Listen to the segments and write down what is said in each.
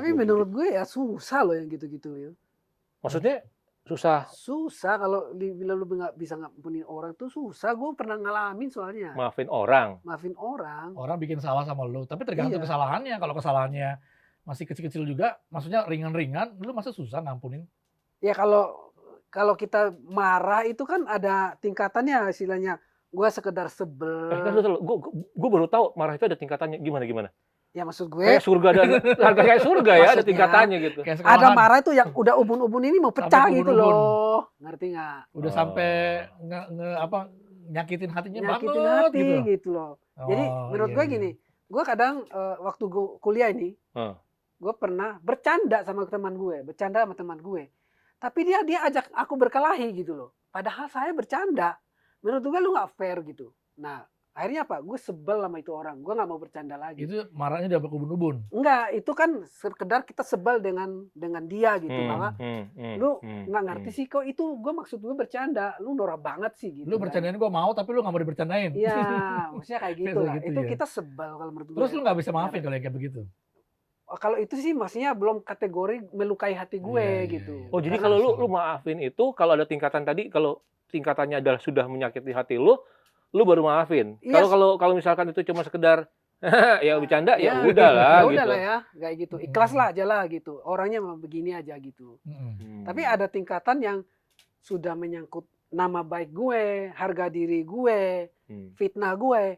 Tapi menurut gue ya susah loh yang gitu-gitu ya. Maksudnya susah Susah kalau bila lu nggak bisa ngampunin orang tuh susah. Gue pernah ngalamin soalnya. maafin orang. Maafin orang. Orang bikin salah sama lu, tapi tergantung Iya. kesalahannya. Kalau kesalahannya masih kecil-kecil juga, maksudnya ringan-ringan, lu masa susah ngampunin? Ya kalau kita marah itu kan ada tingkatannya istilahnya. Gue sekedar sebel. Gue baru tahu marah itu ada tingkatannya. Gimana? Ya maksud gue Kayak surga dan harga kayak surga ya, ada Maksudnya, tingkatannya gitu. Kayak ada sekolahan, marah itu yang udah ubun-ubun ini mau pecah Sampai gitu ubun-ubun. loh. Ngerti nggak? udah Oh. sampai nyakitin hatinya Nyakitin banget hati gitu. gitu loh. Jadi Oh, menurut iya, gue iya. gini, gue kadang waktu gue kuliah ini, gue pernah bercanda sama teman gue, tapi dia ajak aku berkelahi gitu loh. Padahal saya bercanda, menurut gue lu nggak fair gitu. Nah akhirnya apa? Gue sebel sama itu orang, gue nggak mau bercanda lagi. Itu marahnya udah berkebun-ubun. Enggak, itu kan sekedar kita sebel dengan dia gitu bahwa lu nggak ngerti sih kok itu gue maksud gue bercanda, lu norak banget sih gitu. Lu bercandain gua mau, tapi lu nggak mau dibercandain. Iya, maksudnya kayak gitu lah. Gitu Itu ya. kita sebel kalau menurut gue. Terus lu nggak bisa maafin kalau yang kayak begitu? Kalau itu sih maksudnya belum kategori melukai hati gue Iya, gitu. iya. Oh, jadi Karena kalau lu maafin itu, kalau ada tingkatan tadi, kalau tingkatannya adalah sudah menyakiti hati lu baru maafin. Iya. Kalau misalkan itu cuma sekedar ya bercanda, ya udahlah gitu. udahlah ya, kayak gitu. Ikhlas lah aja lah gitu. Orangnya mau begini aja gitu. Tapi ada tingkatan yang sudah menyangkut nama baik gue, harga diri gue, fitnah gue,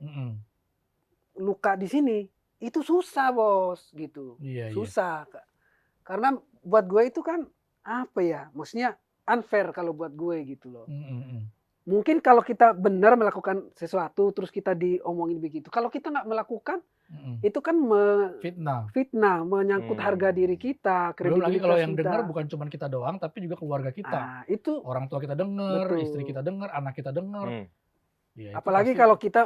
luka di sini. Itu susah bos gitu. Iya, Susah. Karena buat gue itu kan apa ya, maksudnya unfair kalau buat gue gitu loh. Mungkin kalau kita benar melakukan sesuatu terus kita diomongin begitu. Kalau kita nggak melakukan, itu kan fitnah, menyangkut harga diri kita, Belum lagi kredibilitas kalau yang kita. dengar bukan cuma kita doang, tapi juga keluarga kita. Ah, itu Orang tua kita dengar, Betul. istri kita dengar, anak kita dengar. Ya, itu apalagi pasti- kalau kita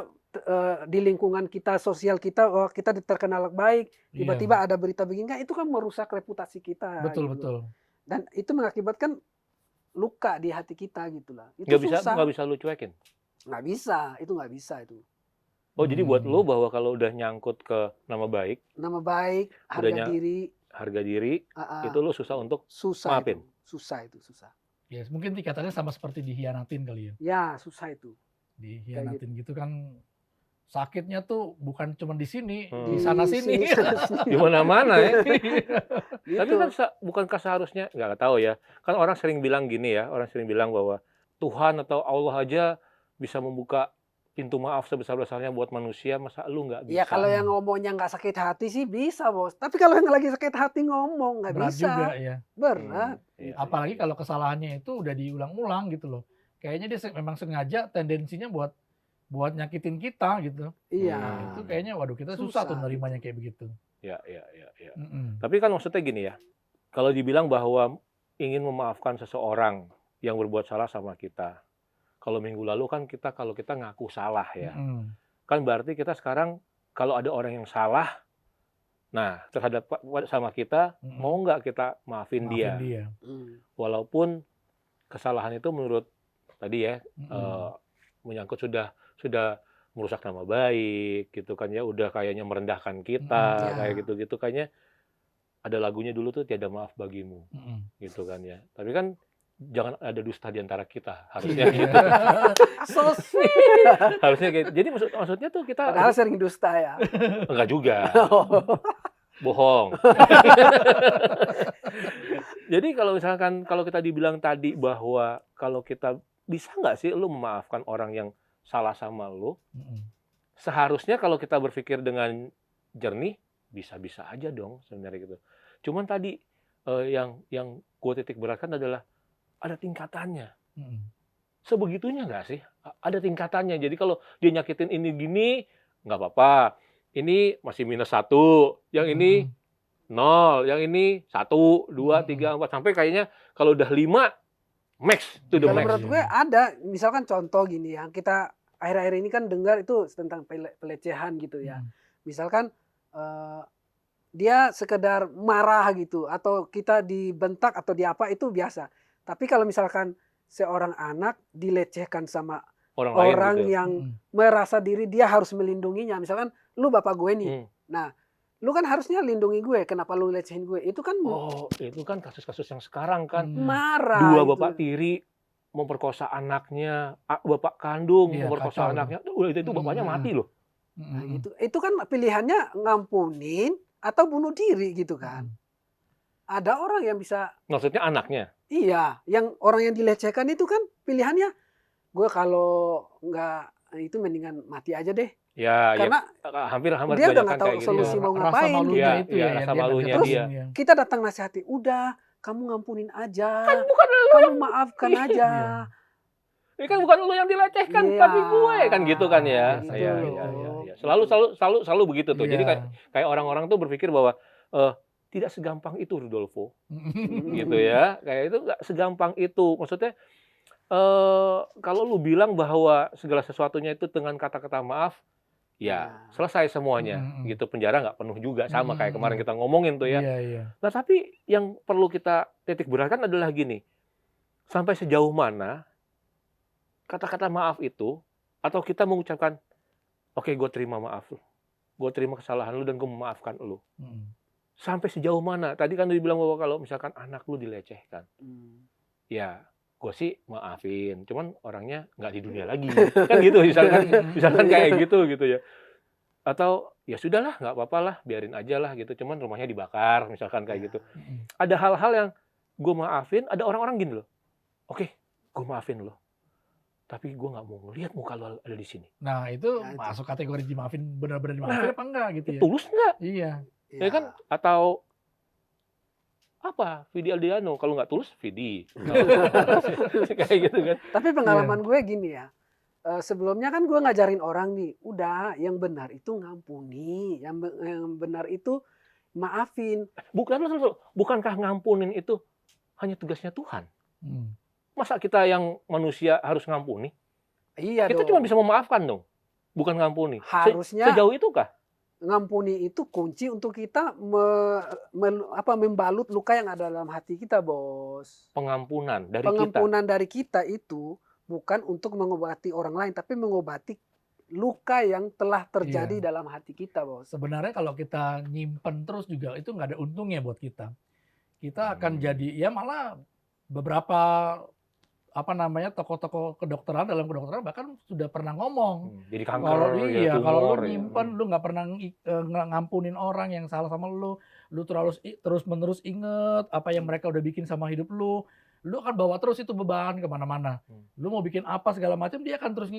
di lingkungan kita, sosial kita, wah kita terkenal baik, tiba-tiba ada berita begini kan, itu kan merusak reputasi kita. Betul, gitu. betul. Dan itu mengakibatkan luka di hati kita gitu lah. Itu Nggak susah. bisa lu cuekin. Nggak bisa itu. Oh, jadi buat lu bahwa kalau udah nyangkut ke nama baik, Nama baik, harga diri, itu lu susah untuk susah maafin. Susah. Ya, mungkin tingkatannya sama seperti dihianatin kali ya. Ya, susah itu. Dihianatin gitu kan sakitnya tuh bukan cuma di sini, Di di sana sini. di mana-mana ya. Gitu. Tapi kan bukankah seharusnya, nggak tahu ya, kan orang sering bilang gini ya, orang sering bilang bahwa Tuhan atau Allah aja bisa membuka pintu maaf sebesar-besarnya buat manusia, masa lu nggak bisa? Ya kalau yang ngomongnya nggak sakit hati sih bisa bos. Tapi kalau yang lagi sakit hati ngomong nggak Berat bisa. juga ya. Berat. Iya, Apalagi iya. kalau kesalahannya itu udah diulang-ulang gitu loh. Kayaknya dia memang sengaja tendensinya buat nyakitin kita gitu. Iya. Nah, itu kayaknya waduh kita susah tuh nerimanya kayak begitu. Ya. Tapi kan maksudnya gini ya, kalau dibilang bahwa ingin memaafkan seseorang yang berbuat salah sama kita, kalau minggu lalu kan kalau kita ngaku salah ya, kan berarti kita sekarang kalau ada orang yang salah, nah terhadap sama kita, mau nggak kita maafin dia? Walaupun kesalahan itu menurut tadi ya, menyangkut sudah merusak nama baik gitu kan ya, udah kayaknya merendahkan kita, kayak gitu-gitu kayaknya. Ada lagunya dulu tuh Tiada Maaf Bagimu gitu kan ya. Tapi kan jangan ada dusta di antara kita, harusnya gitu. So sweet. Harusnya gitu. Jadi maksudnya tuh kita Padahal sering dusta ya. enggak juga. Bohong. Jadi kalau kita dibilang tadi bahwa kalau kita bisa nggak sih lu memaafkan orang yang salah sama lu? Seharusnya kalau kita berpikir dengan jernih, bisa-bisa aja dong sebenarnya gitu. Cuman tadi yang gue titik beratkan adalah ada tingkatannya. Sebegitunya nggak sih? Ada tingkatannya. Jadi kalau dia nyakitin ini gini, nggak apa-apa. Ini masih -1, yang ini 0, yang ini 1, 2, 3, 4, sampai kayaknya kalau udah 5, max to the Kalau max. menurut gue ada, misalkan contoh gini yang kita akhir-akhir ini kan dengar itu tentang pelecehan gitu ya. Misalkan dia sekedar marah gitu, atau kita dibentak atau diapa itu biasa. Tapi kalau misalkan seorang anak dilecehkan sama orang gitu. yang merasa diri dia harus melindunginya, misalkan lu bapak gue nih, nah lu kan harusnya lindungi gue, kenapa lu lecehin gue? Itu kan Oh, itu kan kasus-kasus yang sekarang kan. marah. Dua itu. bapak tiri memperkosa anaknya, bapak kandung Iya, memperkosa kacau anaknya. Udah itu bapaknya mati loh. Nah, itu kan pilihannya ngampunin atau bunuh diri gitu kan. Ada orang yang bisa, Maksudnya anaknya. iya, yang orang yang dilecehkan itu kan pilihannya, gue kalau nggak itu mendingan mati aja deh. Ya, Karena hampir dia udah kebanyakan nggak tahu kayak gitu. solusi mau Rasa ngapain. malunya Iya, itu iya, ya, rasa yang dia nggak malunya bisa dia. ya. Kita datang nasihati, udah kamu ngampunin aja, Kan bukan lu kamu maafkan Iya. aja. Ini kan bukan lu yang dilecehkan, Iya, tapi gue kan gitu kan ya. gitu Iya, loh. iya, iya. Selalu begitu tuh. Jadi kayak orang-orang tuh berpikir bahwa tidak segampang itu Rudolfo, gitu ya. Kayak itu nggak segampang itu. Maksudnya kalau lu bilang bahwa segala sesuatunya itu dengan kata-kata maaf, ya selesai semuanya. Gitu, penjara nggak penuh juga, sama kayak kemarin kita ngomongin tuh ya. Iya, iya. Nah tapi yang perlu kita titik beratkan adalah gini, sampai sejauh mana kata-kata maaf itu, atau kita mengucapkan, oke, gue terima maaf lu, gue terima kesalahan lu dan gue memaafkan lu. Sampai sejauh mana? Tadi kan dibilang bahwa kalau misalkan anak lu dilecehkan, ya gue sih maafin, cuman orangnya nggak di dunia lagi, kan gitu, misalkan kayak gitu ya. Atau ya sudahlah, nggak apa-apa lah, biarin aja lah gitu, cuman rumahnya dibakar, misalkan kayak gitu. Ada hal-hal yang gue maafin, ada orang-orang gini loh, oke, gue maafin lo, tapi gue nggak mau ngeliat muka lo ada di sini. Nah itu masuk kategori dimaafin, benar-benar dimaafin apa enggak gitu ya? Tulus nggak? Iya. Ya kan? Atau apa? Vidi Aldiano, kalau nggak tulus, Vidi. Kayak gitu kan. Tapi pengalaman gue gini ya, sebelumnya kan gue ngajarin orang nih, udah yang benar itu ngampuni, yang benar itu maafin. Bukankah ngampunin itu hanya tugasnya Tuhan? Masa kita yang manusia harus ngampuni? Iya kita dong. cuma bisa memaafkan dong, bukan ngampuni. Harusnya sejauh itu kah? Ngampuni itu kunci untuk kita membalut luka yang ada dalam hati kita, Bos. Pengampunan dari Pengampunan dari kita itu bukan untuk mengobati orang lain, tapi mengobati luka yang telah terjadi dalam hati kita, Bos. Sebenarnya kalau kita nyimpen terus juga itu nggak ada untungnya buat kita. Kita akan jadi, ya malah beberapa tokoh-tokoh kedokteran, dalam kedokteran bahkan sudah pernah ngomong. Jadi kanker, kalau lu nyimpen, lu nggak pernah ngampunin orang yang salah sama lu terus-menerus inget apa yang mereka udah bikin sama hidup lu akan bawa terus itu beban kemana-mana. Lu mau bikin apa segala macam, dia akan terus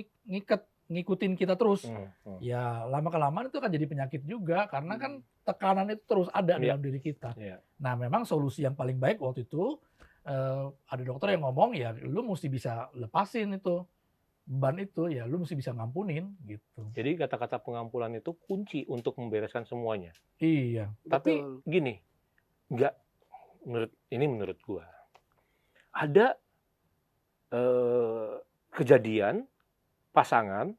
ngikutin kita terus. Ya lama-kelamaan itu akan jadi penyakit juga, karena kan tekanan itu terus ada dalam diri kita. Nah memang solusi yang paling baik waktu itu, ada dokter yang ngomong, ya lu mesti bisa lepasin itu beban itu, ya lu mesti bisa ngampunin gitu. Jadi kata-kata pengampunan itu kunci untuk membereskan semuanya. Iya. Tapi gini, menurut gua ada kejadian pasangan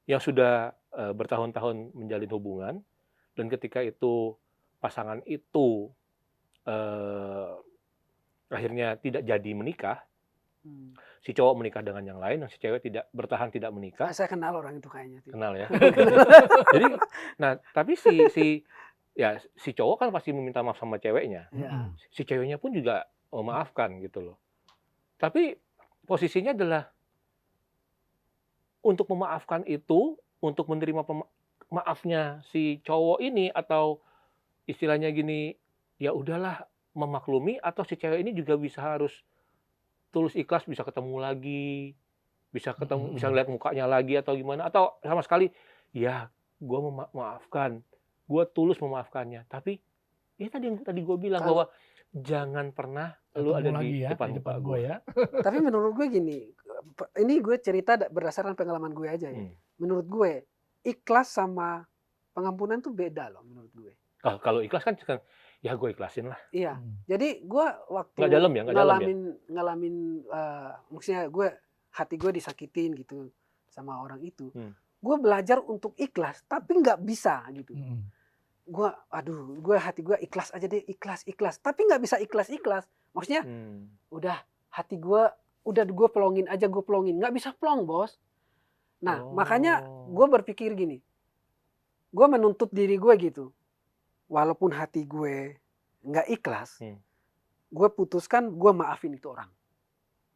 yang sudah bertahun-tahun menjalin hubungan, dan ketika itu pasangan itu akhirnya tidak jadi menikah, si cowok menikah dengan yang lain, dan si cewek tidak menikah. Saya kenal orang itu kayaknya. Kenal ya. Jadi, nah tapi si cowok kan pasti meminta maaf sama ceweknya. Si ceweknya pun juga memaafkan gitu loh. Tapi posisinya adalah untuk memaafkan itu, untuk menerima maafnya si cowok ini, atau istilahnya gini, ya udahlah, memaklumi, atau si cewek ini juga harus tulus ikhlas, bisa ketemu lagi, bisa lihat mukanya lagi, atau gimana, atau sama sekali ya gue memaafkan, gue tulus memaafkannya, tapi ya tadi gue bilang bahwa jangan pernah lu ada di depan muka gue ya. Tapi menurut gue gini, ini gue cerita berdasarkan pengalaman gue aja ya. Menurut gue ikhlas sama pengampunan tuh beda loh menurut gue. Kalau ikhlas kan ya gue ikhlasin lah. Iya. Jadi gue waktu ngalamin maksudnya hati gue disakitin gitu sama orang itu. Gue belajar untuk ikhlas, tapi nggak bisa gitu. Gue hati gue ikhlas aja deh, ikhlas. Tapi nggak bisa ikhlas. Maksudnya udah hati gue pelongin aja, nggak bisa plong, Bos. Nah makanya gue berpikir gini, gue menuntut diri gue gitu. walaupun hati gue nggak ikhlas, Hmm. gue putuskan gue maafin itu orang.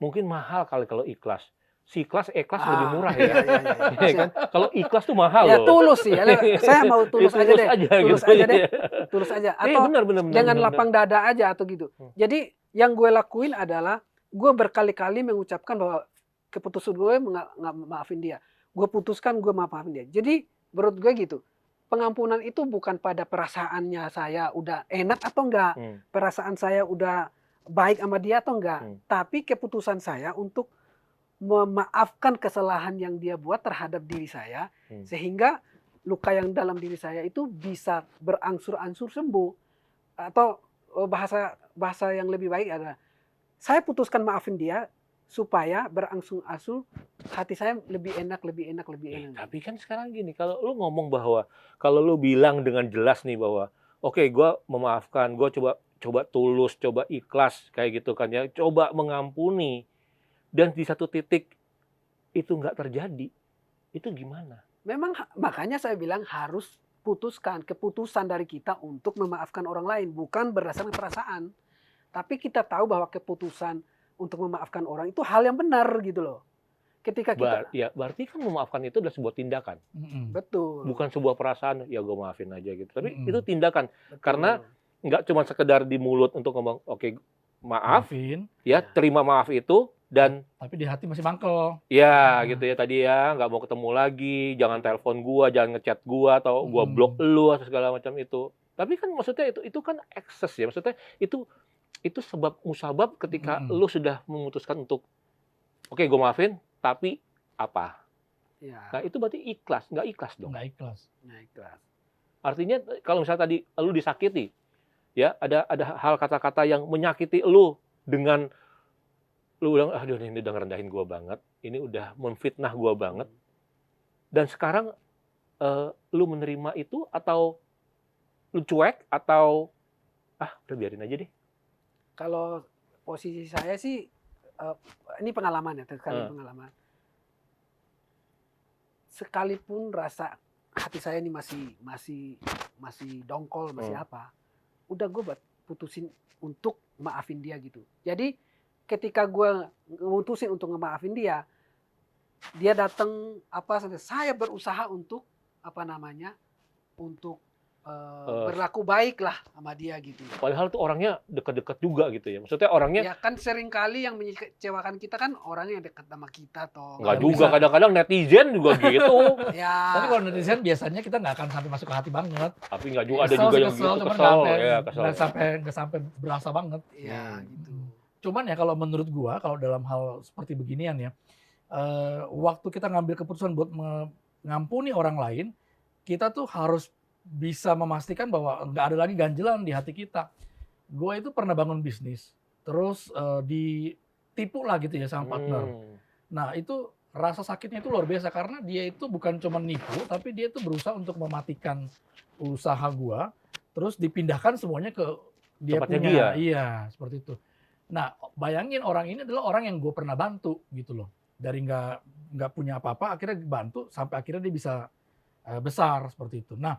Mungkin mahal kali kalau ikhlas. Si ikhlas lebih murah Iya, ya. iya, iya. Iya kan? Kalau ikhlas tuh mahal Ya loh. tulus sih. Saya mau Ya, tulus aja tulus deh. aja Tulus gitu. aja deh. Iya. Tulus aja. Iya, Atau benar. dengan lapang dada aja atau gitu. Jadi yang gue lakuin adalah gue berkali-kali mengucapkan bahwa keputusan gue nggak maafin dia. Gue putuskan gue maafin dia. Jadi menurut gue gitu. Pengampunan itu bukan pada perasaannya saya udah enak atau enggak. Perasaan saya udah baik sama dia atau enggak. Tapi keputusan saya untuk memaafkan kesalahan yang dia buat terhadap diri saya. Sehingga luka yang dalam diri saya itu bisa berangsur-angsur sembuh. Atau bahasa yang lebih baik adalah saya putuskan maafin dia supaya berangsur-angsur hati saya lebih enak. Tapi kan sekarang gini, kalau lu ngomong bahwa kalau lu bilang dengan jelas nih bahwa oke, gue memaafkan, gue coba tulus, coba ikhlas kayak gitu kan ya, coba mengampuni, dan di satu titik itu nggak terjadi, itu gimana? Memang makanya saya bilang harus keputusan dari kita untuk memaafkan orang lain, bukan berdasarkan perasaan. Tapi kita tahu bahwa keputusan untuk memaafkan orang itu hal yang benar gitu loh. Ketika kita berarti kan memaafkan itu adalah sebuah tindakan. Betul. Bukan sebuah perasaan, ya gue maafin aja gitu. Tapi itu tindakan. Betul. Karena nggak cuma sekedar di mulut untuk ngomong, oke, maaf, Maafin. ya terima maaf itu, dan tapi di hati masih mangkel. Ya gitu ya tadi ya, nggak mau ketemu lagi, jangan telepon gua, jangan ngechat gua, atau gua blok lu atau segala macam itu. Tapi kan maksudnya itu kan ekses ya, maksudnya itu sebab musabab ketika lu sudah memutuskan untuk oke, gua maafin, tapi apa? Ya. Nah itu berarti ikhlas, nggak ikhlas dong. Nggak ikhlas. Artinya kalau misalnya tadi lu disakiti, ya ada hal kata-kata yang menyakiti lu dengan lu bilang, aduh ini udah ngerendahin gua banget, ini udah memfitnah gua banget, dan sekarang lu menerima itu atau lu cuek atau udah biarin aja deh. Kalau posisi saya sih ini pengalaman ya, pengalaman. Sekalipun rasa hati saya ini masih dongkol, masih apa, udah gue putusin untuk maafin dia gitu. Jadi ketika gue mutusin untuk ngemaafin dia datang saya berusaha untuk untuk berlaku baik lah sama dia gitu. Padahal tuh orangnya dekat-dekat juga gitu ya. Maksudnya orangnya ya kan seringkali yang mengecewakan kita kan orang yang dekat sama kita toh. Nggak juga, kadang-kadang netizen juga gitu. Ya. Tapi kalau netizen biasanya kita nggak akan sampai masuk ke hati banget. Tapi nggak juga, ada juga yang gitu, kesel. Nggak sampai berasa banget. Ya gitu. Cuman ya kalau menurut gua, kalau dalam hal seperti beginian ya, waktu kita ngambil keputusan buat mengampuni orang lain, kita tuh harus bisa memastikan bahwa nggak ada lagi ganjelan di hati kita. Gue itu pernah bangun bisnis, terus ditipu lah gitu ya sama partner. Nah itu rasa sakitnya itu luar biasa karena dia itu bukan cuma nipu, tapi dia itu berusaha untuk mematikan usaha gue, terus dipindahkan semuanya ke dia tempatnya punya. Dia. Iya seperti itu. Nah bayangin orang ini adalah orang yang gue pernah bantu gitu loh. Dari nggak punya apa-apa akhirnya dibantu sampai akhirnya dia bisa besar seperti itu. Nah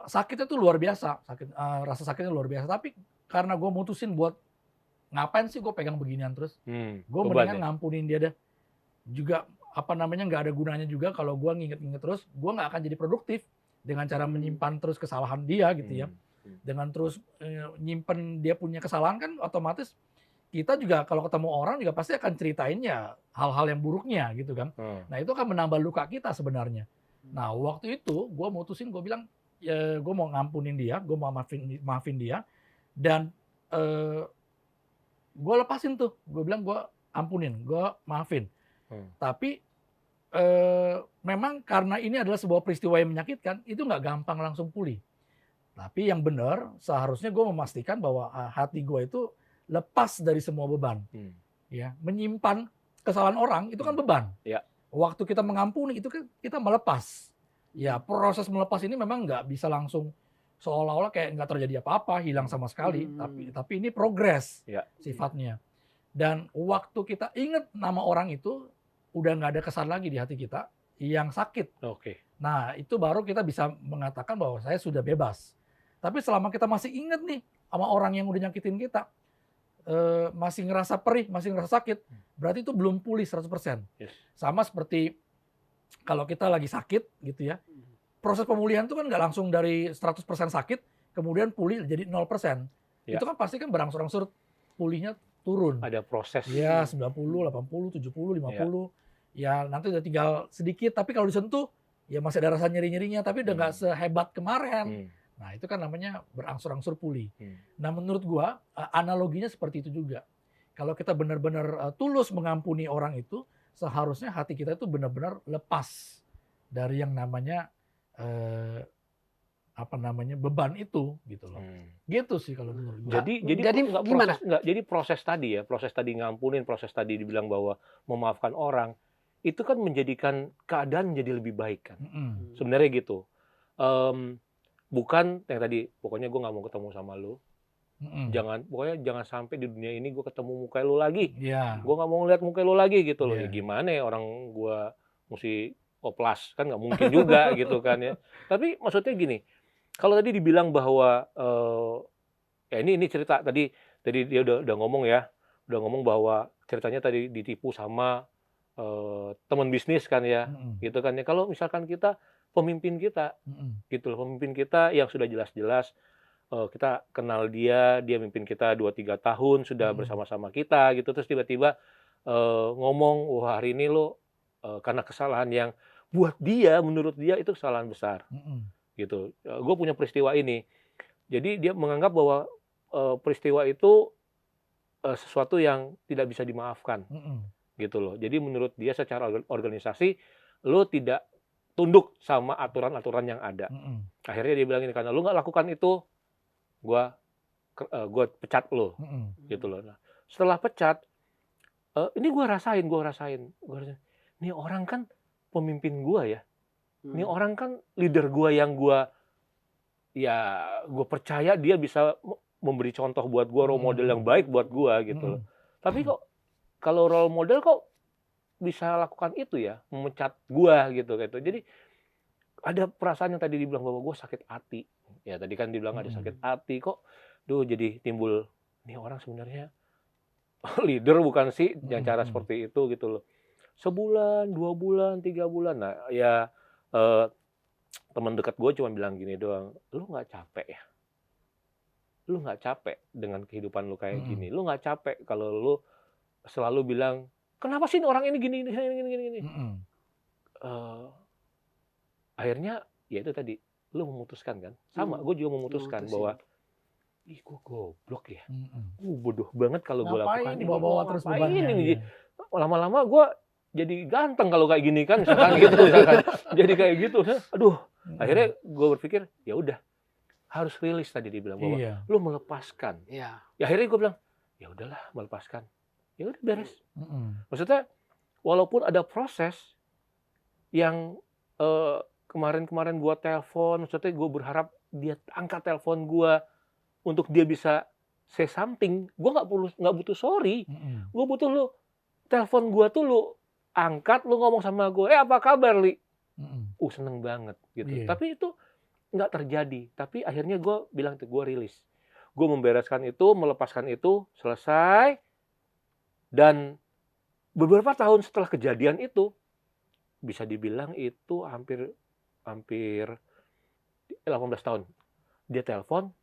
sakitnya tuh luar biasa, rasa sakitnya luar biasa. Tapi karena gue mutusin buat ngapain sih gue pegang beginian terus, gue mendingan ngampunin dia deh. Juga nggak ada gunanya juga kalau gue nginget-nginget terus, gue nggak akan jadi produktif dengan cara menyimpan terus kesalahan dia gitu ya. Dengan terus nyimpen dia punya kesalahan kan otomatis kita juga kalau ketemu orang juga pasti akan ceritain ya hal-hal yang buruknya gitu kan. Nah itu akan menambah luka kita sebenarnya. Nah waktu itu gue mutusin, gue bilang ya, gue mau ngampunin dia, gue mau maafin dia, dan gue lepasin tuh, gue bilang gue ampunin, gue maafin. Tapi memang karena ini adalah sebuah peristiwa yang menyakitkan, itu nggak gampang langsung pulih. Tapi yang benar seharusnya gue memastikan bahwa hati gue itu lepas dari semua beban. Ya, menyimpan kesalahan orang itu kan beban. Ya. Waktu kita mengampuni itu kan kita melepas. Ya proses melepas ini memang nggak bisa langsung seolah-olah kayak nggak terjadi apa-apa, hilang sama sekali. Tapi ini progres sifatnya. Dan waktu kita ingat nama orang itu udah nggak ada kesan lagi di hati kita yang sakit. Nah, itu baru kita bisa mengatakan bahwa saya sudah bebas. Tapi selama kita masih ingat nih sama orang yang udah nyakitin kita, masih ngerasa perih, masih ngerasa sakit, berarti itu belum pulih 100%. Yes. Sama seperti kalau kita lagi sakit gitu ya, proses pemulihan itu kan nggak langsung dari 100% sakit, kemudian pulih jadi 0%. Ya. Itu kan pasti kan berangsur-angsur pulihnya turun. Ada proses. Ya, 90, 80, 70, 50. Ya, nanti udah tinggal sedikit, tapi kalau disentuh, ya masih ada rasa nyeri-nyerinya, tapi udah nggak sehebat kemarin. Nah, itu kan namanya berangsur-angsur pulih. Nah, menurut gua, analoginya seperti itu juga. Kalau kita benar-benar tulus mengampuni orang itu, seharusnya hati kita itu benar-benar lepas dari yang namanya beban itu gitu loh. Gitu sih kalau menurut gua. Jadi gimana? Jadi proses tadi ngampunin, proses tadi dibilang bahwa memaafkan orang itu kan menjadikan keadaan menjadi lebih baik kan. Sebenarnya gitu. Bukan yang tadi pokoknya gue nggak mau ketemu sama lu. Jangan sampai di dunia ini gue ketemu muka lu lagi. Gue nggak mau ngeliat muka lu lagi gitu loh. Ya gimana ya orang gue mesti oplas kan nggak mungkin juga gitu kan ya. Tapi maksudnya gini, kalau tadi dibilang bahwa ya ini cerita tadi dia udah ngomong bahwa ceritanya tadi ditipu sama teman bisnis kan ya, gitu kan ya. Kalau misalkan kita pemimpin kita, gitu loh, pemimpin kita yang sudah jelas-jelas kita kenal dia mimpin kita 2-3 tahun sudah bersama-sama kita gitu, terus tiba-tiba ngomong, wah hari ini lo karena kesalahan yang buat dia, menurut dia itu kesalahan besar, gitu. Gue punya peristiwa ini, jadi dia menganggap bahwa peristiwa itu sesuatu yang tidak bisa dimaafkan, gitu loh. Jadi menurut dia secara organisasi lo tidak tunduk sama aturan-aturan yang ada. Akhirnya dia bilang ini, karena lu nggak lakukan itu, gua pecat lo, gitu loh. Nah, setelah pecat, ini gua rasain. Ini orang kan pemimpin gua ya. Ini orang kan leader gua yang gua percaya dia bisa memberi contoh buat gua, role model yang baik buat gua gitu loh. Tapi kok kalau role model kok bisa lakukan itu ya, memecat gua gitu. Jadi ada perasaan yang tadi dibilang bahwa gua sakit hati. Ya tadi kan dibilang ada sakit hati kok. Jadi timbul nih orang sebenarnya leader bukan sih yang cara seperti itu gitu loh. Sebulan, 2 bulan, 3 bulan. Nah, ya teman dekat gue cuma bilang gini doang, lu nggak capek ya? Lu nggak capek dengan kehidupan lu kayak gini? Lu nggak capek kalau lu selalu bilang, kenapa sih orang ini gini. Akhirnya ya itu tadi, lu memutuskan kan? Sama, gue juga memutuskan bahwa ih gue goblok ya, gue bodoh banget kalau gue lakukan ini. Bawa terus bebannya. Lama-lama gue jadi ganteng kalau kayak gini kan, misalkan gitu, jadi kayak gitu. Aduh, akhirnya gue berpikir ya udah harus rilis tadi dibilang bahwa lu melepaskan. Ya akhirnya gue bilang ya udahlah melepaskan. Ya udah beres. Maksudnya walaupun ada proses yang kemarin gue telepon, maksudnya gue berharap dia angkat telepon gue untuk dia bisa say something. Gue nggak butuh sorry. Gue butuh lu telepon gue tuh lu angkat, lu ngomong sama gue, apa kabar Li? Seneng banget gitu. Tapi itu nggak terjadi. Tapi akhirnya gue bilang gue rilis. Gue membereskan itu, melepaskan itu, selesai. Dan beberapa tahun setelah kejadian itu, bisa dibilang itu hampir 18 tahun. Dia telepon,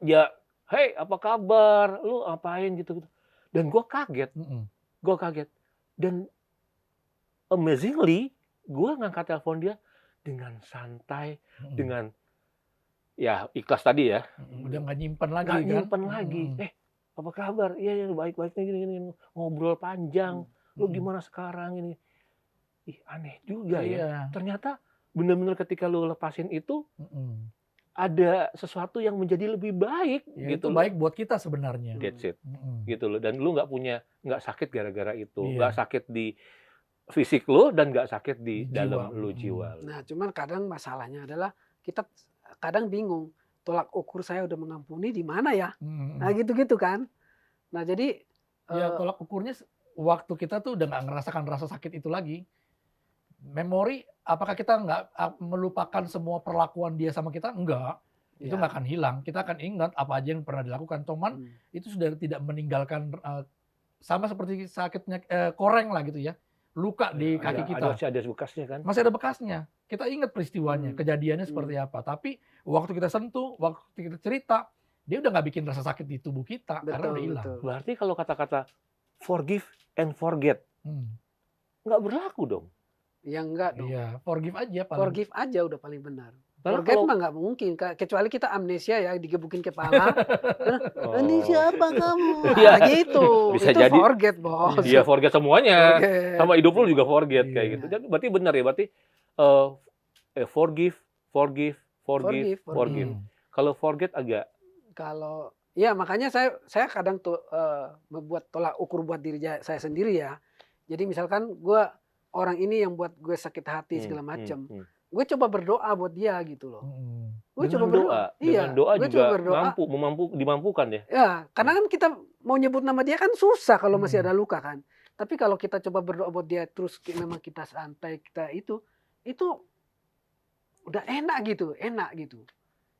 ya, hey apa kabar, lu ngapain gitu. Dan gue kaget, Dan amazingly, gue ngangkat telepon dia dengan santai, dengan ya ikhlas tadi ya. Udah nggak nyimpen lagi Nggak nyimpen lagi. Apa kabar? Iya, baik-baik gini. Ngobrol panjang. Lu gimana sekarang ini? Ih, aneh juga ya. Ternyata benar-benar ketika lu lepasin itu, ada sesuatu yang menjadi lebih baik. Ya, gitu itu baik buat kita sebenarnya. That's it. Gitu loh. Dan lu nggak sakit gara-gara itu. Nggak sakit di fisik lu dan nggak sakit di dalam lu jiwa. Nah, cuman kadang masalahnya adalah kita kadang bingung. Tolak ukur saya udah mengampuni di mana ya? Nah, gitu-gitu kan. Nah, jadi ya tolak ukurnya waktu kita tuh udah nggak ngerasakan rasa sakit itu lagi. Memori, apakah kita nggak melupakan semua perlakuan dia sama kita? Enggak. Itu nggak akan hilang. Kita akan ingat apa aja yang pernah dilakukan. Cuman itu sudah tidak meninggalkan sama seperti sakitnya koreng lah gitu ya. Luka di kaki kita. Masih ada bekasnya kan? Masih ada bekasnya. Kita ingat peristiwanya, kejadiannya seperti apa. Tapi waktu kita sentuh, waktu kita cerita, dia udah nggak bikin rasa sakit di tubuh kita karena udah hilang. Berarti kalau kata-kata forgive and forget nggak berlaku dong? Ya enggak dong. Iya, forgive aja paling. Forgive aja udah paling benar. Karena Forget mah nggak mungkin, kecuali kita amnesia ya, digebukin kepala. Ini siapa kamu? Iya. Nah, gitu. Bisa itu jadi. Forget, bos. Iya, forget semuanya. Forget. Sama hidup lu juga forget kayak Iya. gitu. Jadi berarti benar ya, berarti forgive. Kalau forget agak. Kalau ya makanya saya kadang tuh membuat tolak ukur buat diri saya sendiri ya. Jadi misalkan gue orang ini yang buat gue sakit hati segala macam, gue coba berdoa buat dia gitu loh. Gue coba berdoa. Dengan doa juga dimampukan ya. Ya, karena kan kita mau nyebut nama dia kan susah kalau masih ada luka kan. Tapi kalau kita coba berdoa buat dia terus memang kita santai, kita itu udah enak gitu.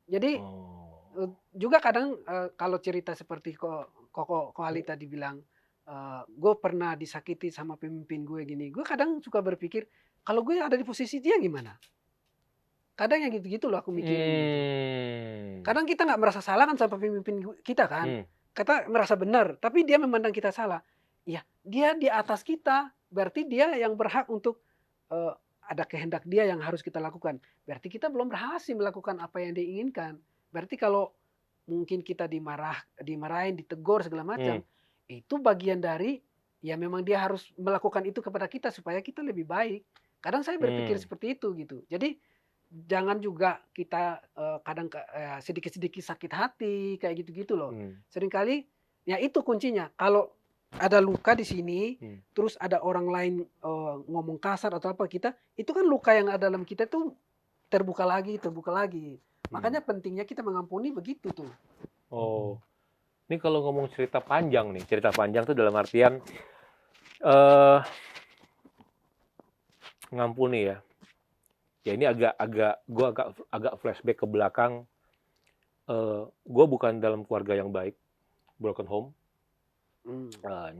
Jadi juga kadang kalau cerita seperti Koko Ali tadi bilang, gue pernah disakiti sama pemimpin gue gini. Gue kadang suka berpikir, kalau gue ada di posisi dia gimana? Kadang yang gitu-gitu loh aku mikirin. Gitu. Kadang kita nggak merasa salah kan sama pemimpin kita kan. Kita merasa benar, tapi dia memandang kita salah. Ya, dia di atas kita. Berarti dia yang berhak untuk ada kehendak dia yang harus kita lakukan. Berarti kita belum berhasil melakukan apa yang dia inginkan. Berarti kalau mungkin kita dimarahin, ditegur segala macam, itu bagian dari ya memang dia harus melakukan itu kepada kita supaya kita lebih baik. Kadang saya berpikir seperti itu gitu. Jadi jangan juga kita kadang sedikit-sedikit sakit hati kayak gitu-gitu loh. Seringkali ya itu kuncinya. Kalau ada luka di sini, terus ada orang lain ngomong kasar atau apa kita, itu kan luka yang ada dalam kita tuh terbuka lagi. Makanya pentingnya kita mengampuni begitu tuh. Oh, ini kalau ngomong cerita panjang tuh dalam artian ngampuni ya. Ya ini gue agak flashback ke belakang. Gue bukan dalam keluarga yang baik, broken home.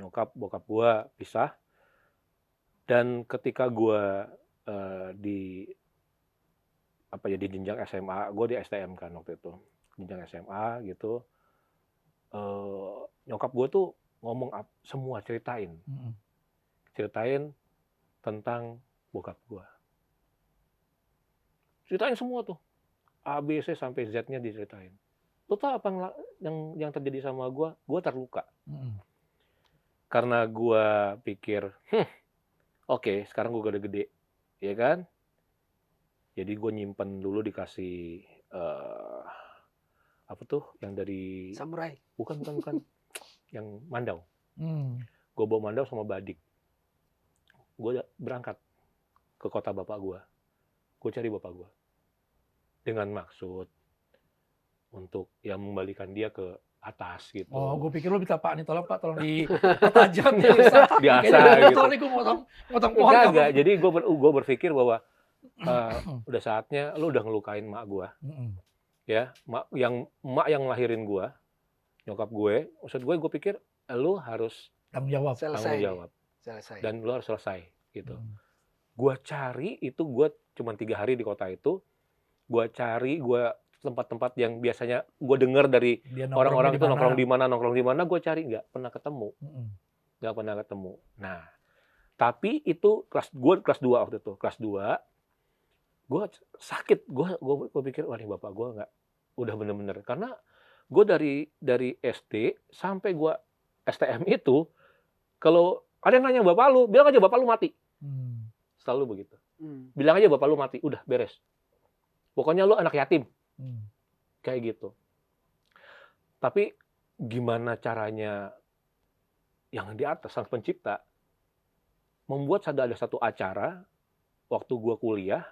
Nyokap bokap gue pisah. Dan ketika gue di jenjang SMA, gue di STM kan waktu itu, jenjang SMA gitu. Nyokap gue tuh ngomong semua, ceritain tentang bokap gue. Ceritain semua tuh, A, B, C sampai Z-nya diceritain. Lo tau apa yang terjadi sama gue? Gue terluka. Karena gue pikir, oke, sekarang gue udah gede, ya kan? Jadi gue nyimpen dulu dikasih apa tuh yang dari samurai. Bukan. Yang mandau. Gue bawa mandau sama badik. Gue berangkat ke kota bapak gue. Gue cari bapak gue. Dengan maksud untuk ya mengembalikan dia ke atas gitu. Oh, gue pikir lu minta Pak nih, tolong Pak, tolong ditajam ya. Biasa gitu. Nih gue motong pohon. Enggak. Jadi gue berpikir bahwa udah saatnya lu udah ngelukain mak gue. Ya, mak yang lahirin gue, nyokap gue. Maksud gue pikir lu harus tanggung jawab. Selesai. Dan lu harus selesai gitu. Gue cari itu, gue cuma 3 hari di kota itu. Gue cari tempat-tempat yang biasanya gue dengar dari orang-orang itu nongkrong di mana, gue cari nggak pernah ketemu. Nah, tapi itu kelas 2 waktu itu. Kelas 2, gue sakit. Gue pikir, wah ini bapak gue nggak, udah bener-bener. Karena gue dari SD sampai gue STM itu, kalau ada yang nanya bapak lu, bilang aja bapak lu mati. Selalu begitu. Bilang aja bapak lu mati, udah beres. Pokoknya lu anak yatim. Kayak gitu. Tapi gimana caranya yang di atas, sang pencipta, membuat ada satu acara, waktu gue kuliah,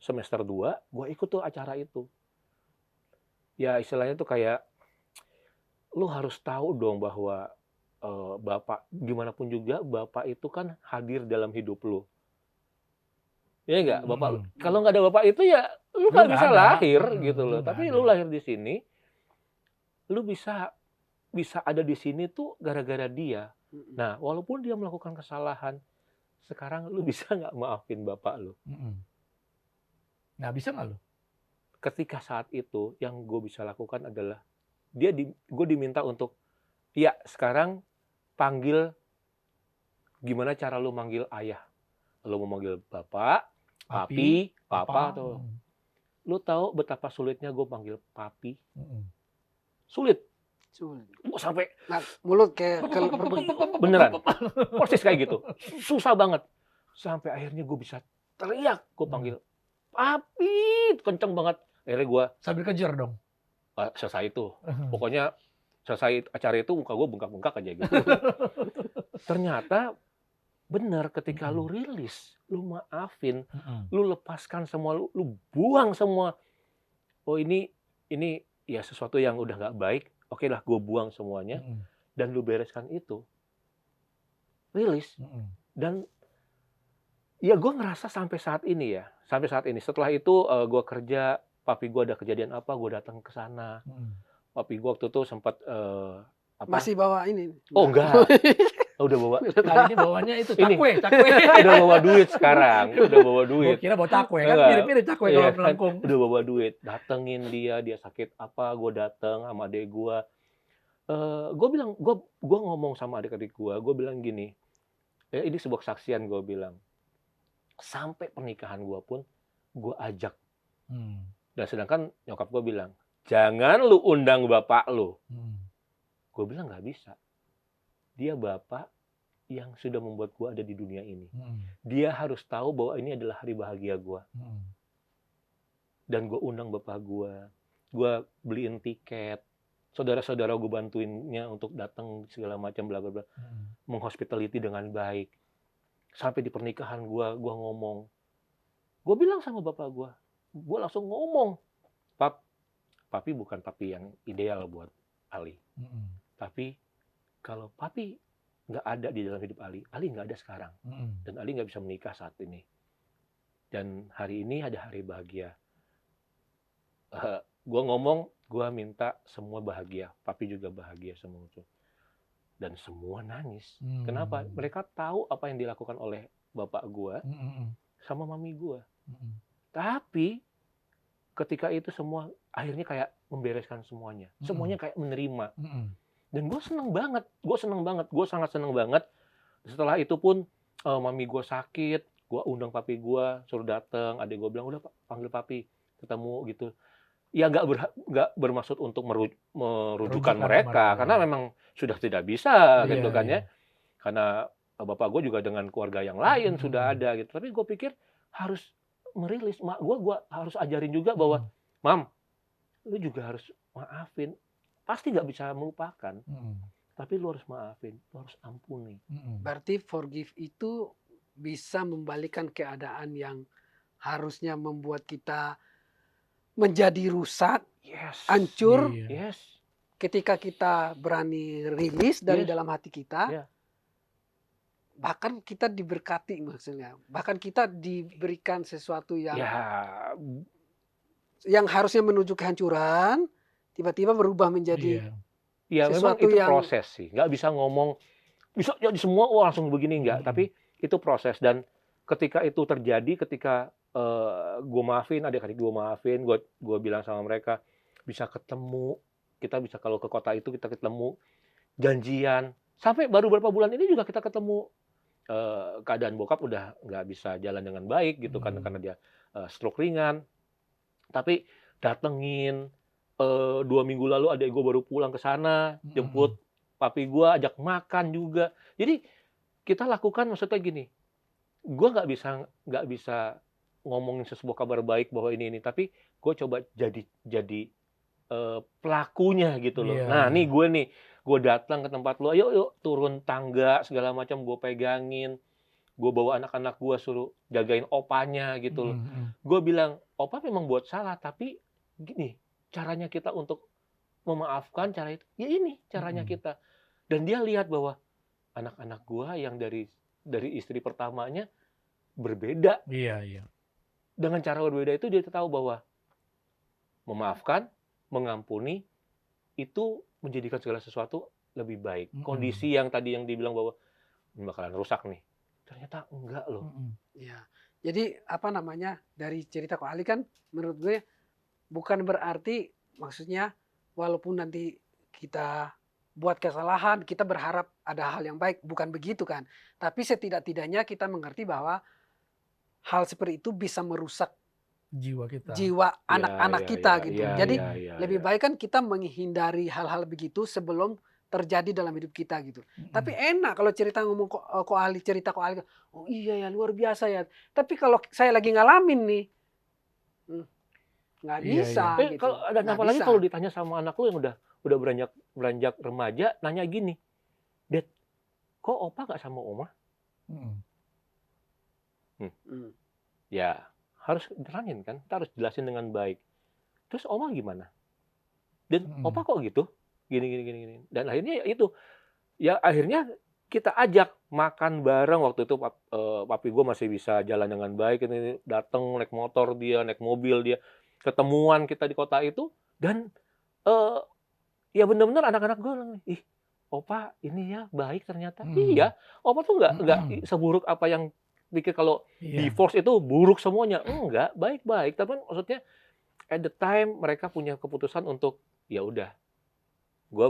semester 2, gue ikut tuh acara itu. Ya istilahnya tuh kayak, lu harus tahu dong bahwa bapak, gimana pun juga, bapak itu kan hadir dalam hidup lu. Ya nggak, bapak lu. Mm-mm. Kalau nggak ada bapak itu ya lu Lu nggak nggak bisa ada. lahir gitu Lu loh. nggak Tapi ada. lu lahir di sini, lu bisa ada di sini tuh gara-gara dia. Nah, walaupun dia melakukan kesalahan, sekarang lu bisa nggak maafin bapak lu? Mm-mm. Nah, bisa nggak lu? Ketika saat itu yang gue bisa lakukan adalah gue diminta untuk ya sekarang panggil gimana cara lu manggil ayah. Lu mau manggil bapak, papi, papa atau lu tahu betapa sulitnya gue panggil papi? Sulit. Gue sampai Mulut kayak beneran persis kayak gitu. Susah banget. Sampai akhirnya gue bisa teriak, gue panggil papi, kenceng banget. Akhirnya gue sambil kejar dong. selesai itu. Pokoknya selesai acara itu muka gue bengkak-bengkak aja gitu. Ternyata benar ketika lu rilis, lu maafin, lu lepaskan semua, lu buang semua. Oh ini ya sesuatu yang udah nggak baik. Oke lah, gue buang semuanya dan lu bereskan itu, rilis. Dan ya gue ngerasa sampai saat ini ya, setelah itu gue kerja, papi gue ada kejadian apa, gue datang ke sana. Papi gue waktu itu sempat apa? Masih bawa ini? Oh enggak, udah bawa. Kali ini bawanya itu Ini. cakwe. Udah bawa duit sekarang, udah bawa duit. Gua kira bawa cakwe kan, Enggak. mirip-mirip cakwe Iya kalau kan, melengkung. udah bawa duit, datengin dia sakit apa, gue dateng sama adik gue. Gue bilang, gue ngomong sama adik-adik gue bilang gini, ini sebuah kesaksian gue bilang, sampai pernikahan gue pun gue ajak. Dan sedangkan nyokap gue bilang, jangan lu undang bapak lu. Gue bilang nggak bisa. Dia bapak yang sudah membuat gue ada di dunia ini. Dia harus tahu bahwa ini adalah hari bahagia gue. Dan gue undang bapak gue beliin tiket, saudara-saudara gue bantuinnya untuk datang segala macam bla bla bla, menghospitality dengan baik. Sampai di pernikahan gue ngomong, gue bilang sama bapak gue langsung ngomong, papi bukan papi yang ideal buat Ali. Tapi kalau papi nggak ada di dalam hidup Ali nggak ada sekarang. Dan Ali nggak bisa menikah saat ini. Dan hari ini ada hari bahagia. Gue ngomong, gue minta semua bahagia. Papi juga bahagia semua itu. Dan semua nangis. Kenapa? Mereka tahu apa yang dilakukan oleh bapak gue sama mami gue. Tapi ketika itu semua akhirnya kayak membereskan semuanya. Semuanya kayak menerima. Dan gue seneng banget. Gue sangat seneng banget. Setelah itu pun mami gue sakit. Gue undang papi gue, suruh datang. Adik gue bilang, udah panggil papi, ketemu gitu. Ya nggak bermaksud untuk merujukan mereka. Karena memang sudah tidak bisa gitu kan ya. Karena bapak gue juga dengan keluarga yang lain sudah ada gitu. Tapi gue pikir harus merilis. Mak gue harus ajarin juga bahwa, Mam, lu juga harus maafin. Pasti nggak bisa melupakan. Tapi lu harus maafin, lu harus ampuni. Berarti forgive itu bisa membalikan keadaan yang harusnya membuat kita menjadi rusak, hancur. Ketika kita berani rilis dari dalam hati kita, bahkan kita diberkati maksudnya. Bahkan kita diberikan sesuatu yang harusnya menuju kehancuran, tiba-tiba berubah menjadi memang itu proses sih. Nggak bisa ngomong, bisa jadi semua langsung begini, enggak. Tapi itu proses. Dan ketika itu terjadi, ketika gue maafin, adik-adik gue maafin, gue bilang sama mereka, bisa ketemu, kita bisa kalau ke kota itu kita ketemu, janjian. Sampai baru beberapa bulan ini juga kita ketemu. Keadaan bokap udah nggak bisa jalan dengan baik gitu kan, karena dia stroke ringan. Tapi datengin, 2 minggu lalu adik gue baru pulang ke sana, jemput papi gue, ajak makan juga. Jadi kita lakukan maksudnya gini, gue nggak bisa ngomongin sebuah kabar baik bahwa ini, tapi gue coba jadi pelakunya gitu loh. Nah nih gue datang ke tempat lo, yuk turun tangga segala macam, gue pegangin, gue bawa anak-anak gue suruh jagain opanya gitu loh. Gue bilang, opa memang buat salah, tapi gini caranya kita untuk memaafkan, cara itu ya ini caranya kita. Dan dia lihat bahwa anak-anak gue yang dari istri pertamanya berbeda. dengan cara berbeda itu dia tahu bahwa memaafkan, mengampuni itu menjadikan segala sesuatu lebih baik. Kondisi yang tadi yang dibilang bahwa ini bakalan rusak nih, ternyata enggak loh. Ya. Jadi apa namanya, dari cerita Ko Ali kan menurut gue bukan berarti maksudnya walaupun nanti kita buat kesalahan kita berharap ada hal yang baik, bukan begitu kan. Tapi setidak-tidaknya kita mengerti bahwa hal seperti itu bisa merusak jiwa kita. jiwa anak-anak kita gitu. Jadi lebih ya. baik kan kita menghindari hal-hal begitu sebelum terjadi dalam hidup kita gitu. Tapi enak kalau cerita ngomong Ko Ali, cerita Ko Ali, oh iya ya luar biasa ya. Tapi kalau saya lagi ngalamin nih, nggak Iya, bisa iya. gitu. Kalau dan Nggak apalagi bisa. kalau ditanya sama anak lu yang udah beranjak remaja, nanya gini, Dad, kok opa nggak sama oma? Ya harus terangin kan, kita harus jelasin dengan baik. Terus oma gimana? Dan opa kok gitu? Gini. Dan akhirnya ya itu, ya akhirnya kita ajak makan bareng. Waktu itu papi gue masih bisa jalan dengan baik, ini datang naik motor dia, naik mobil dia, ketemuan kita di kota itu, dan ya benar-benar anak-anak gue bilang, ih opa ini ya baik ternyata. Iya, opa tuh nggak seburuk apa yang pikir kalau divorce itu buruk semuanya. Enggak, baik-baik. Tapi maksudnya at the time mereka punya keputusan untuk ya udah, gue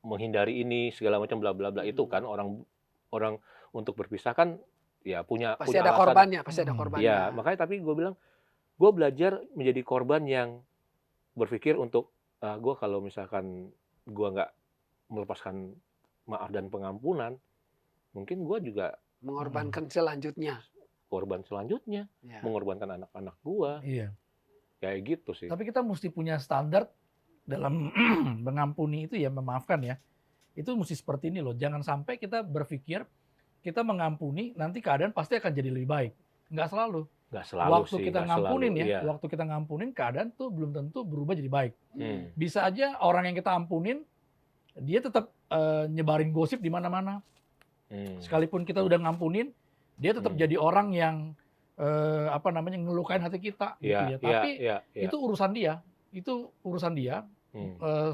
menghindari ini segala macam bla bla bla itu kan orang untuk berpisah kan ya punya Pasti punya ada alasan. korbannya, pasti ada korbannya. Ya makanya tapi gue bilang gue belajar menjadi korban yang berpikir untuk gue kalau misalkan gue nggak melepaskan maaf dan pengampunan, mungkin gue juga Mengorbankan selanjutnya. korban selanjutnya, Ya. mengorbankan anak-anak gue, Iya. kayak gitu sih. Tapi kita mesti punya standar dalam mengampuni itu ya, memaafkan ya. Itu mesti seperti ini loh. Jangan sampai kita berpikir kita mengampuni nanti keadaan pasti akan jadi lebih baik. Nggak selalu. Nggak selalu Waktu sih, kita nggak ngampunin selalu, ya, iya. waktu kita ngampunin keadaan tuh belum tentu berubah jadi baik. Bisa Hmm. aja orang yang kita ampunin dia tetap nyebarin gosip di mana-mana. Sekalipun kita udah ngampunin, dia tetap jadi orang yang ngelukain hati kita gitu ya. Tapi itu urusan dia,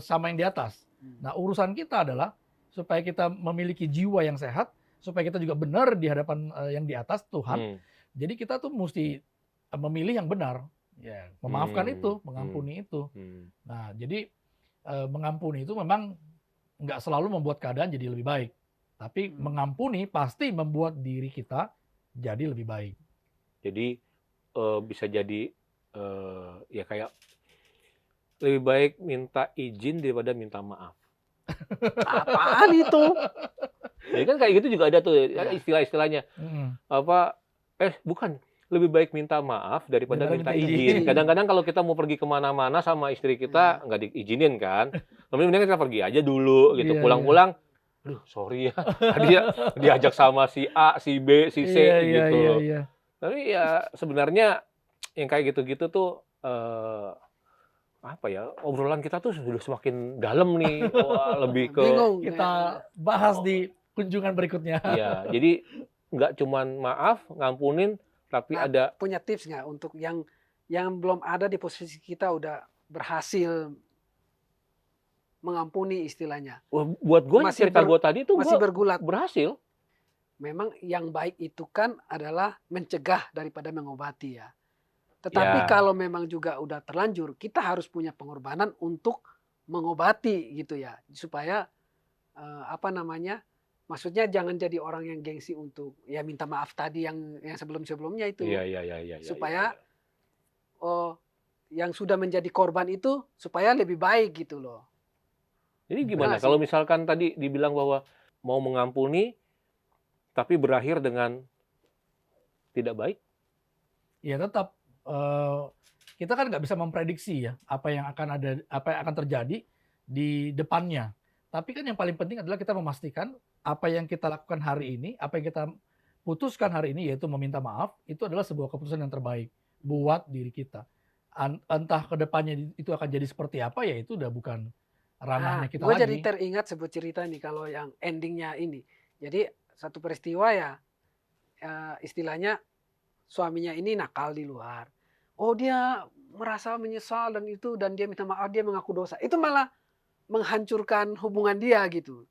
sama yang di atas. Nah, urusan kita adalah supaya kita memiliki jiwa yang sehat, supaya kita juga benar di hadapan yang di atas Tuhan. Jadi kita tuh mesti memilih yang benar, ya, memaafkan itu, mengampuni itu. Nah, jadi mengampuni itu memang nggak selalu membuat keadaan jadi lebih baik. Tapi mengampuni pasti membuat diri kita jadi lebih baik. Jadi bisa jadi ya kayak lebih baik minta izin daripada minta maaf. Apaan itu? Jadi kan kayak gitu juga ada tuh istilah-istilahnya. Bukan. Lebih baik minta maaf daripada minta izin. Kadang-kadang kalau kita mau pergi kemana-mana sama istri kita nggak diizinin kan. Mendingan kita pergi aja dulu gitu. Pulang-pulang, aduh sorry ya, tadi diajak sama si A, si B, si C gitu. Iya. Tapi ya sebenarnya yang kayak gitu-gitu tuh obrolan kita tuh sudah semakin dalam nih. Wah, lebih ke Bingung. Kita bahas di kunjungan berikutnya. Iya, jadi nggak cuman maaf, ngampunin, tapi ada punya tips nggak untuk yang belum ada di posisi kita udah berhasil mengampuni istilahnya. Buat gue cerita gue tadi itu masih bergulat. Berhasil. Memang yang baik itu kan adalah mencegah daripada mengobati ya. Tetapi kalau memang juga udah terlanjur, kita harus punya pengorbanan untuk mengobati gitu ya, supaya maksudnya jangan jadi orang yang gengsi untuk ya minta maaf tadi yang sebelum-sebelumnya itu. Iya. Supaya yang sudah menjadi korban itu supaya lebih baik gitu loh. Jadi gimana kalau misalkan tadi dibilang bahwa mau mengampuni tapi berakhir dengan tidak baik? Ya tetap kita kan nggak bisa memprediksi ya apa yang akan terjadi di depannya. Tapi kan yang paling penting adalah kita memastikan apa yang kita lakukan hari ini, apa yang kita putuskan hari ini yaitu meminta maaf, itu adalah sebuah keputusan yang terbaik buat diri kita. Entah ke depannya itu akan jadi seperti apa, ya itu udah bukan ranahnya kita Gue lagi. jadi teringat sebuah cerita nih kalau yang endingnya ini. Jadi satu peristiwa ya istilahnya suaminya ini nakal di luar. Oh, dia merasa menyesal dan dia minta maaf, dia mengaku dosa. Itu malah menghancurkan hubungan dia gitu.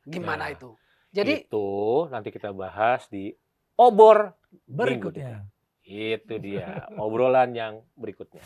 Gimana Nah, itu? Jadi itu nanti kita bahas di obor minggu Berikutnya. depan. Itu dia obrolan yang berikutnya.